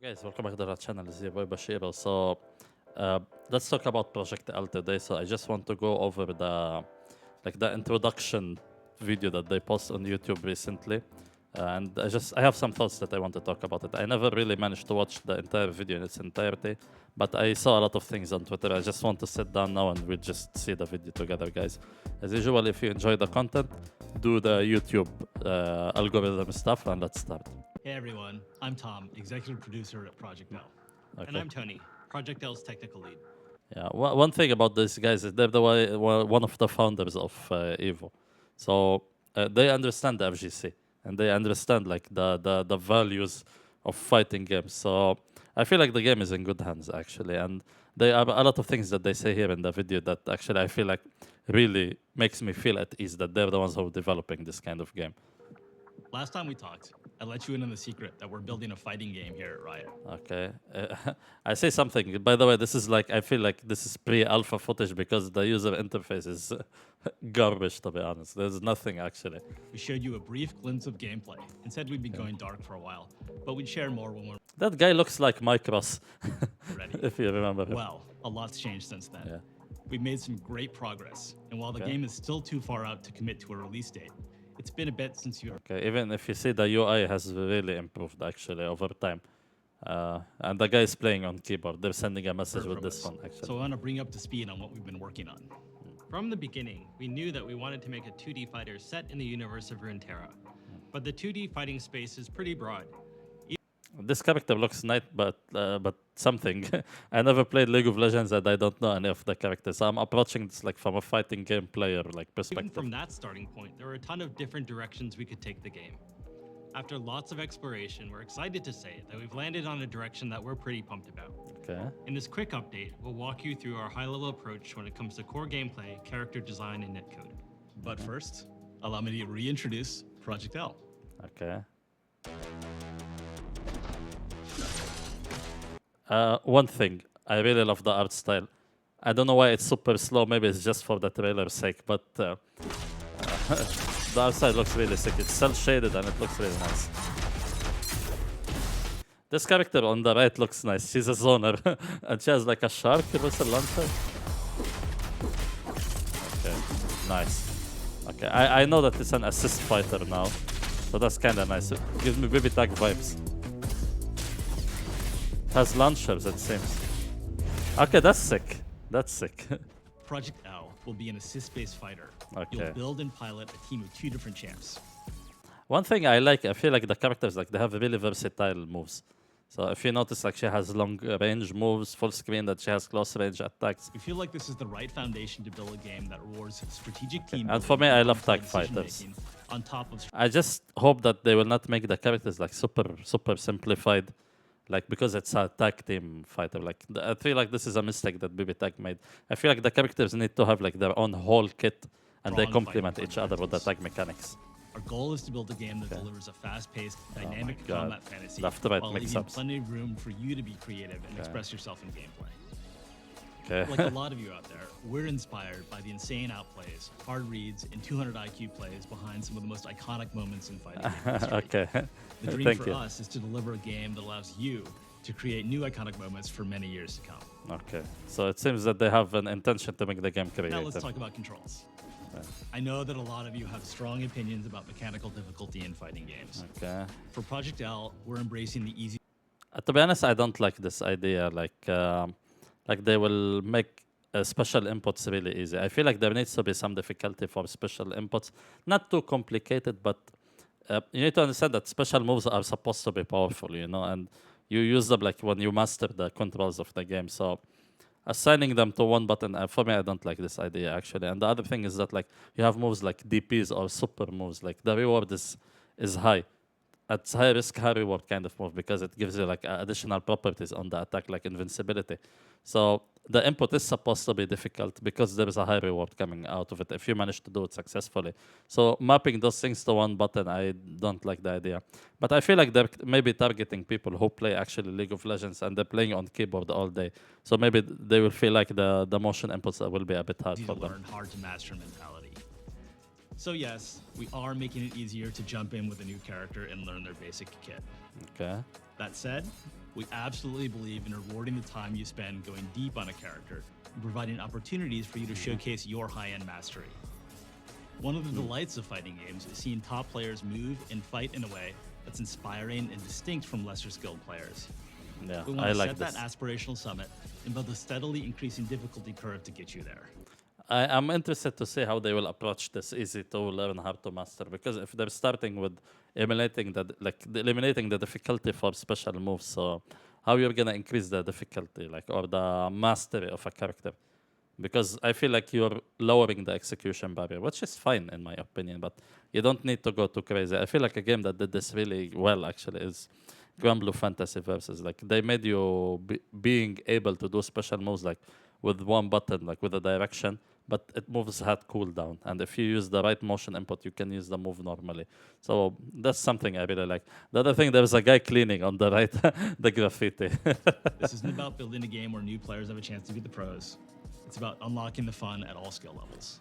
Guys, welcome back to our channel. This is your boy Bachiru. So let's talk about Project L today. So I just want to go over the introduction video that they posted on YouTube recently. And I have some thoughts that I want to talk about it. I never really managed to watch the entire video in its entirety, but I saw a lot of things on Twitter. I just want to sit down now and we'll just see the video together, guys. As usual, if you enjoy the content, do the YouTube algorithm stuff, and let's start. Hey everyone, I'm Tom, executive producer at Project L. Okay. And I'm Tony, Project L's technical lead. Yeah, one thing about these guys is they're one of the founders of Evo, so they understand the FGC and they understand like the values of fighting games. So I feel like the game is in good hands actually, and there are a lot of things that they say here in the video that actually I feel like really makes me feel at ease that they're the ones who are developing this kind of game. Last time we talked, I let you in on the secret that we're building a fighting game here at Riot. Okay. I say something. By the way, this is like, I feel like this is pre-alpha footage because the user interface is garbage, to be honest. There's nothing actually. We showed you a brief glimpse of gameplay and said we'd be going dark for a while, but we'd share more when we're That guy looks like Micros, ready. if you remember him. Well, a lot's changed since then. Yeah. We've made some great progress, and while the Okay. game is still too far out to commit to a release date, it's been a bit since you... Okay, even if you see the UI has really improved actually over time. And the guy is playing on keyboard. They're sending a message with this one actually. So I want to bring up to speed on what we've been working on. From the beginning, we knew that we wanted to make a 2D fighter set in the universe of Runeterra. But the 2D fighting space is pretty broad. This character looks nice, but something. I never played League of Legends and I don't know any of the characters. I'm approaching this like from a fighting game player like Even perspective. from that starting point, there were a ton of different directions we could take the game. After lots of exploration, we're excited to say that we've landed on a direction that we're pretty pumped about. Okay. In this quick update, we'll walk you through our high-level approach when it comes to core gameplay, character design, and netcode. But first, allow me to reintroduce Project L. Okay. One thing, I really love the art style. I don't know why it's super slow. Maybe it's just for the trailer's sake, but the art style looks really sick. It's cel-shaded and it looks really nice. This character on the right looks nice. She's a zoner, and she has like a shark with a launcher. Okay, nice. Okay, I know that it's an assist fighter now, so that's kind of nice. It gives me baby tag vibes. Has launchers, it seems. Okay, that's sick. That's sick. Project L will be an assist-based fighter. Okay. You'll build and pilot a team of 2 different champs. One thing I like, I feel like the characters, like they have really versatile moves. So if you notice, like she has long range moves, full screen, that she has close range attacks. We feel like this is the right foundation to build a game that rewards strategic team And for me, building I and love tag decision fighters. making on top of I just hope that they will not make the characters like super simplified, like because it's a tag team fighter. Like I feel like this is a mistake that BB Tag made. I feel like the characters need to have like their own whole kit, and they Strong complement fighting each other with the fundamentals. tag mechanics. Our goal is to build a game that delivers a fast-paced, dynamic God. combat fantasy Left to right while leaving mix-ups. plenty of room for you to be creative and express yourself in gameplay. Okay. Like a lot of you out there, we're inspired by the insane outplays, hard reads, and 200 IQ plays behind some of the most iconic moments in fighting game history. Okay. The dream Thank for you. us is to deliver a game that allows you to create new iconic moments for many years to come. Okay. So it seems that they have an intention to make the game Now let's creative. talk about controls. I know that a lot of you have strong opinions about mechanical difficulty in fighting games. Okay. For Project L, we're embracing the easy To be honest, I don't like this idea. Like they will make special inputs really easy. I feel like there needs to be some difficulty for special inputs. Not too complicated, but you need to understand that special moves are supposed to be powerful, you know, and you use them like when you master the controls of the game. So assigning them to one button, for me, I don't like this idea actually. And the other thing is that like you have moves like DPs or super moves. Like the reward is high. It's high risk, high reward kind of move because it gives you like additional properties on the attack, like invincibility. So the input is supposed to be difficult because there is a high reward coming out of it if you manage to do it successfully. So mapping those things to one button, I don't like the idea. But I feel like they're maybe targeting people who play actually League of Legends and they're playing on keyboard all day. So maybe they will feel like the motion inputs will be a bit hard to for them. learn, hard to master mentality. So yes, we are making it easier to jump in with a new character and learn their basic kit. Okay. That said, We absolutely believe in rewarding the time you spend going deep on a character and providing opportunities for you to showcase your high-end mastery. One of the delights of fighting games is seeing top players move and fight in a way that's inspiring and distinct from lesser skilled players. Yeah, We want I to like set this. that aspirational summit and build a steadily increasing difficulty curve to get you there. I'm interested to see how they will approach this easy to learn how to master, because if they're starting with eliminating the difficulty for special moves, so how you're gonna increase the difficulty, like, or the mastery of a character? Because I feel like you're lowering the execution barrier, which is fine in my opinion, but you don't need to go too crazy. I feel like a game that did this really well actually is Grand Blue Fantasy Versus. Like they made you being able to do special moves like with one button, like with a direction, but it moves had cooldown. And if you use the right motion input, you can use the move normally. So that's something I really like. The other thing, there's a guy cleaning on the right, the graffiti. This isn't about building a game where new players have a chance to be the pros. It's about unlocking the fun at all skill levels.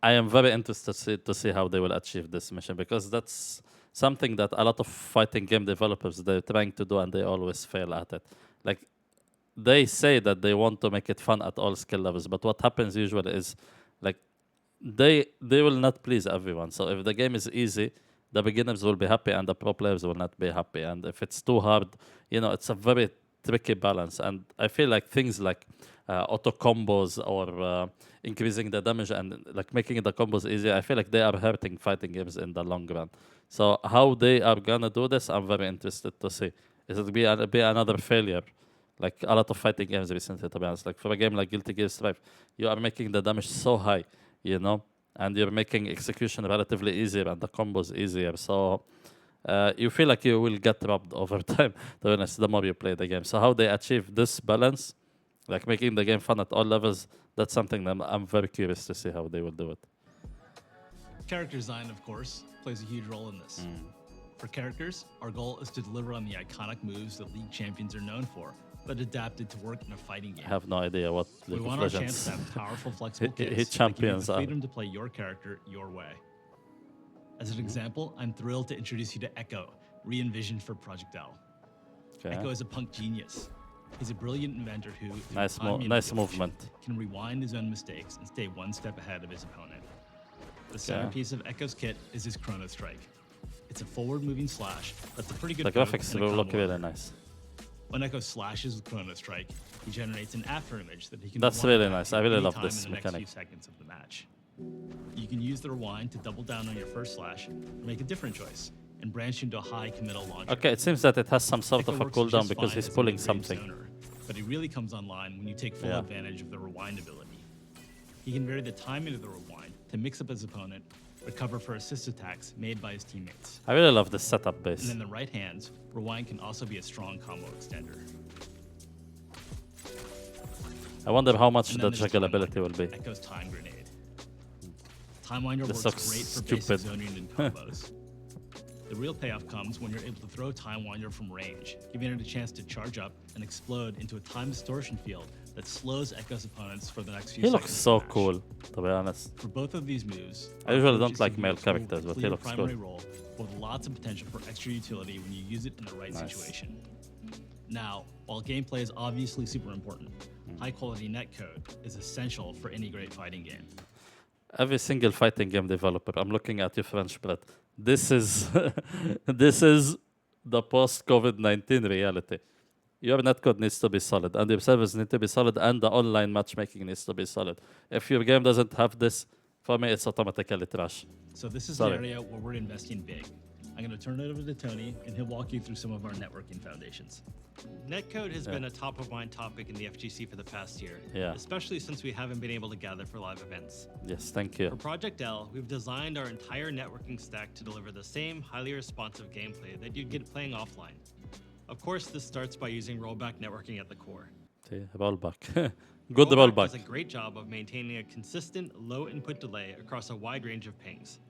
I am very interested to see how they will achieve this mission, because that's something that a lot of fighting game developers they're trying to do and they always fail at it. Like they say that they want to make it fun at all skill levels, but what happens usually is like they will not please everyone. So if the game is easy, the beginners will be happy and the pro players will not be happy. And if it's too hard, it's a very tricky balance. And I feel like things like auto combos or increasing the damage and like making the combos easier, I feel like they are hurting fighting games in the long run. So how they are gonna do this, I'm very interested to see. Is it be another failure? Like a lot of fighting games recently, to be honest. Like for a game like Guilty Gear Strive, you are making the damage so high, and you're making execution relatively easier and the combos easier. So you feel like you will get robbed over time, to be honest, the more you play the game. So how they achieve this balance, like making the game fun at all levels, that's something that I'm very curious to see how they will do it. Character design, of course, plays a huge role in this. For characters, our goal is to deliver on the iconic moves that League champions are known for, but adapted to work in a fighting game. I have no idea what We League want of our chance Legends. to have powerful, flexible kits Hit that give you champions the are. freedom to play your character your way. As an example, I'm thrilled to introduce you to Echo, re-envisioned for Project L. Okay. Echo is a punk genius. He's a brilliant inventor who, through Nice, time nice manipulation, movement. can rewind his own mistakes and stay one step ahead of his opponent. The centerpiece of Echo's kit is his Chrono Strike. It's a forward-moving slash that's a pretty good The poke graphics and a will look combo really over. nice. When Echo slashes with Chrono Strike, he generates an after image that he can That's rewind really back nice. to I really any love time this in the mechanic. next few seconds of the match. You can use the rewind to double down on your first slash or make a different choice and branch into a high committal launcher. Okay, it seems that it has some sort Echo of a works cooldown just because fine he's as a pulling mid-range something. zoner, but he really comes online when you take full Yeah. advantage of the rewind ability. He can vary the timing of the rewind to mix up his opponent, or cover for assist attacks made by his teammates. I really love this setup And base. in the right hands, rewind can also be a strong combo extender. I wonder how much And the then there's juggle Time ability Winder, will be. Echo's Time Grenade. Time Winder This works looks great for stupid. basic zoning and combos. The real payoff comes when you're able to throw Time Winder from range, giving it a chance to charge up and explode into a time distortion field that slows Echo's opponents for the next few He seconds. looks of so the match. cool, to be honest. For both of these moves, I usually our don't approach is like to male use a tool with characters, a but he clear looks primary good. role with lots of potential for extra utility when you use it in the right Nice. situation. Now, while gameplay is obviously super important, high-quality netcode is essential for any great fighting game. Every single fighting game developer, I'm looking at you, French Brett. This is this is the post-COVID-19 reality. Your netcode needs to be solid, and your servers need to be solid, and the online matchmaking needs to be solid. If your game doesn't have this, for me, it's automatically trash. So this is Sorry. an area where we're investing big. I'm going to turn it over to Tony, and he'll walk you through some of our networking foundations. Netcode has been a top of mind topic in the FGC for the past year, Yeah. especially since we haven't been able to gather for live events. Yes, thank For you. Project L, we've designed our entire networking stack to deliver the same highly responsive gameplay that you'd get playing offline. Of course, this starts by using rollback networking at the core. See, rollback. Good rollback. does a great job of maintaining a consistent low input delay across a wide range of pings.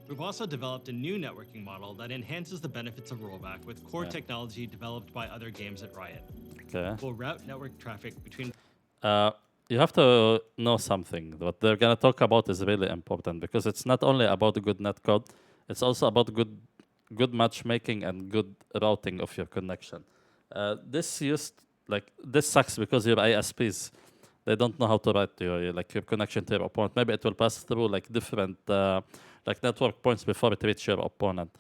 We've also developed a new networking model that enhances the benefits of rollback with core technology developed by other games at Riot. Okay. We'll route network traffic between You have to know something. What they're gonna talk about is really important because it's not only about good netcode, it's also about good matchmaking and good routing of your connection. This used this sucks because your ISPs they don't know how to write to you, like your connection to your opponent. Maybe it will pass through like different like network points before it reach your opponent.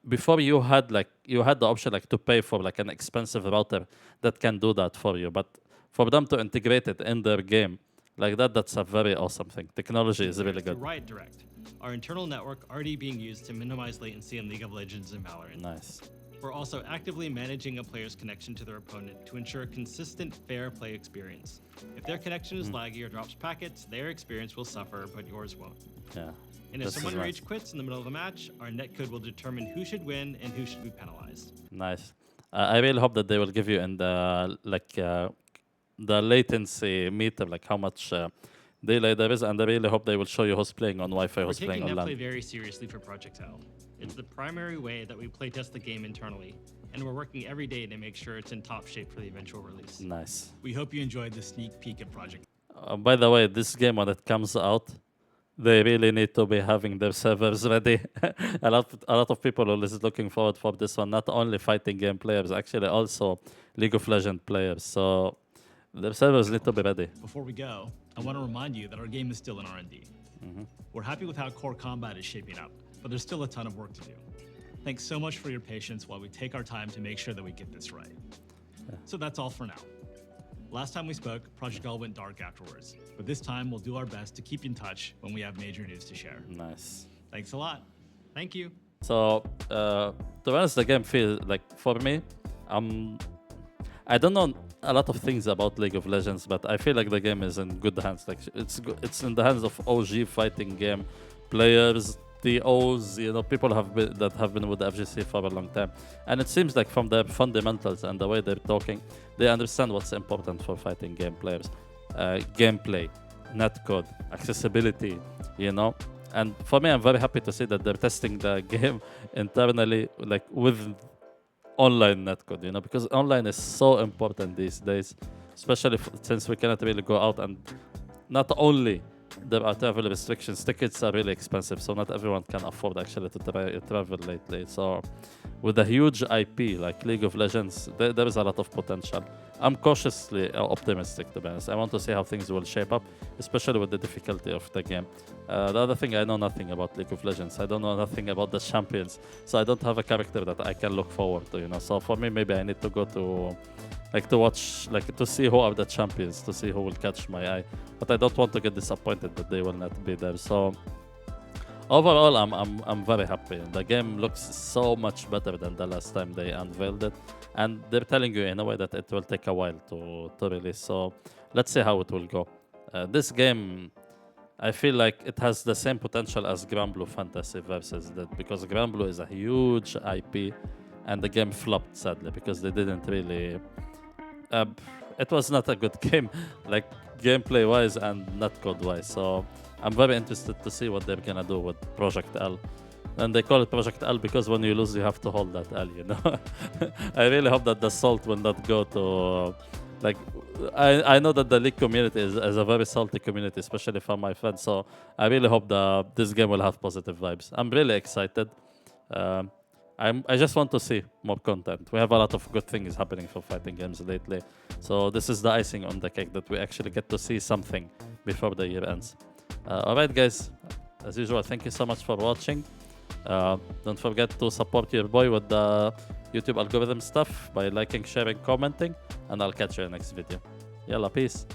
Before you had the option like to pay for like an expensive router that can do that for you, but for them to integrate it in their game like that, that's a very awesome thing. Technology is really Through good. Riot Direct, our internal network already being used to minimize latency in League of Legends and Valorant. Nice. We're also actively managing a player's connection to their opponent to ensure a consistent, fair play experience. If their connection is laggy or drops packets, their experience will suffer, but yours won't. Yeah. And if This is someone nice. rage quits in the middle of a match, our netcode will determine who should win and who should be penalized. Nice. I really hope that they will give you in the latency meter, like how much delay there is, and I really hope they will show you who's playing on Wi-Fi, We're who's playing taking on netplay LAN. very seriously for Project L. It's the primary way that we playtest the game internally, and we're working every day to make sure it's in top shape for the eventual release. Nice. We hope you enjoyed the sneak peek at Project. By the way, this game when it comes out, they really need to be having their servers ready. A lot of people are looking forward for this one. Not only fighting game players, actually also League of Legends players. So their servers need to be ready. Before we go, I want to remind you that our game is still in R&D. We're happy with how core combat is shaping up, but there's still a ton of work to do. Thanks so much for your patience while we take our time to make sure that we get this right. So that's all for now. Last time we spoke, Project L went dark afterwards, but this time we'll do our best to keep in touch when we have major news to share. Nice. Thanks a lot. Thank you. So to be honest, the game feels like for me, I don't know a lot of things about League of Legends, but I feel like the game is in good hands. Like it's in the hands of OG fighting game players, TOs, people that have been with the FGC for a long time, and it seems like from their fundamentals and the way they're talking, they understand what's important for fighting game players, gameplay, netcode, accessibility, And for me, I'm very happy to see that they're testing the game internally, like with online netcode, because online is so important these days, especially since we cannot really go out, and not only there are travel restrictions, tickets are really expensive, so not everyone can afford actually to travel lately. So with a huge IP like League of Legends, there is a lot of potential. I'm cautiously optimistic, to be honest. I want to see how things will shape up, especially with the difficulty of the game. The other thing, I know nothing about League of Legends. I don't know nothing about the champions, so I don't have a character that I can look forward to. So for me, maybe I need to go to watch, to see who are the champions, to see who will catch my eye. But I don't want to get disappointed that they will not be there. So overall, I'm very happy. The game looks so much better than the last time they unveiled it, and they're telling you in a way that it will take a while to release. So let's see how it will go. This game, I feel like it has the same potential as Granblue Fantasy versus that, because Granblue is a huge IP, and the game flopped sadly because they didn't really. It was not a good game, like gameplay wise and netcode wise. So I'm very interested to see what they're gonna do with Project L. And they call it Project L because when you lose, you have to hold that L. I really hope that the salt will not go to. I know that the League community is a very salty community, especially from my friends. So I really hope this game will have positive vibes. I'm really excited. I just want to see more content. We have a lot of good things happening for fighting games lately. So this is the icing on the cake that we actually get to see something before the year ends. Alright guys, as usual, thank you so much for watching. Don't forget to support your boy with the YouTube algorithm stuff by liking, sharing, commenting, and I'll catch you in the next video. Yalla, peace.